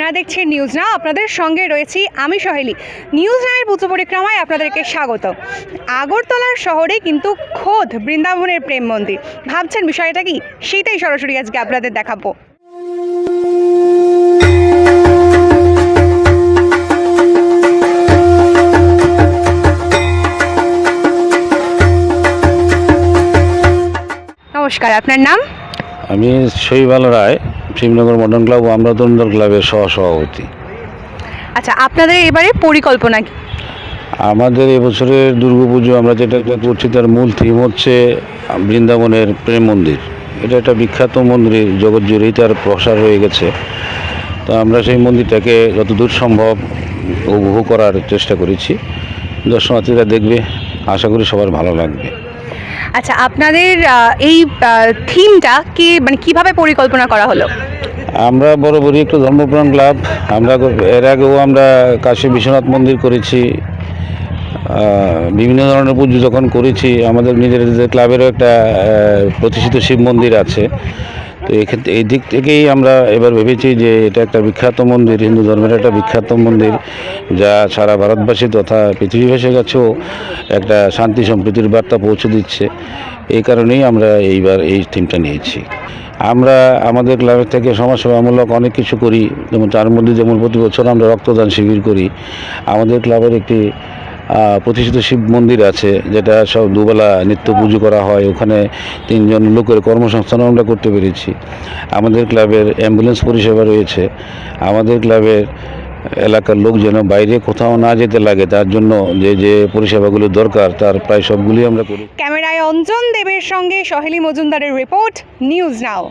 আপনারা দেখছেন news now, আপনাদের সঙ্গে রয়েছি আমি সহেলি। নিউজ নামের পুজো পরিক্রমায় আপনাদেরকে স্বাগত। আগরতলার শহরে কিন্তু খোদ বৃন্দাবনের প্রেম মন্দির। ভাবছেন বিষয়টা কি? সেটাই সরাসরি আজকে আপনাদের দেখাবো। নমস্কার, আপনার নাম? আমি শৈবাল রায়, শিবনগর মডার্ন ক্লাব ও আমরাতন্ডল ক্লাবের সহসভাপতি। আচ্ছা, আপনাদের এবারে পরিকল্পনা কি? আমাদের এবছরের দুর্গাপুজো আমরা যেটা করছি তার মূল থিম হচ্ছে বৃন্দাবনের প্রেম মন্দির। এটা একটা বিখ্যাত মন্দির, জগৎ জুড়েই তার প্রসার হয়ে গেছে। তো আমরা সেই মন্দিরটাকে যতদূর সম্ভব উপভোগ করার চেষ্টা করেছি। দর্শনার্থীরা দেখবে, আশা করি সবার ভালো লাগবে। আচ্ছা, আপনাদের এই থিমটা কি কিভাবে পরিকল্পনা করা হলো? আমরা বরাবরই একটু ধর্মপ্রাণ ক্লাব। আমরা এর আগেও আমরা কাশী বিশ্বনাথ মন্দির করেছি, বিভিন্ন ধরনের পুজো যখন করেছি। আমাদের নিজেদের ক্লাবেরও একটা প্রতিষ্ঠিত শিব মন্দির আছে। তো এক্ষেত্রে এই দিক থেকেই আমরা এবার ভেবেছি যে এটা একটা বিখ্যাত মন্দির, হিন্দু ধর্মের একটা বিখ্যাত মন্দির, যা সারা ভারতবাসী তথা পৃথিবীবাসীর কাছেও একটা শান্তি সম্প্রীতির বার্তা পৌঁছে দিচ্ছে। এই কারণেই আমরা এইবার এই থিমটা নিয়েছি। আমরা আমাদের ক্লাবের থেকে সমাজসেবামূলক অনেক কিছু করি, তার মধ্যে যেমন প্রতি বছর আমরা রক্তদান শিবির করি। আমাদের ক্লাবের একটি প্রতিষ্ঠিত শিব মন্দির আছে, যেটা সব দুবেলা নিত্য পুজো করা হয়। ওখানে 3 জন লোকের কর্মসংস্থানও আমরা করতে পেরেছি। আমাদের ক্লাবের অ্যাম্বুলেন্স পরিষেবা রয়েছে। আমাদের ক্লাবের এলাকার লোক যেন বাইরে কোথাও না যেতে লাগে, তার জন্য যে পরিষেবাগুলো দরকার তার প্রায় সবগুলি আমরা করি। ক্যামেরায় অঞ্জন দেবের সঙ্গে সহেলি মজুমদারের রিপোর্ট, নিউজ নাও।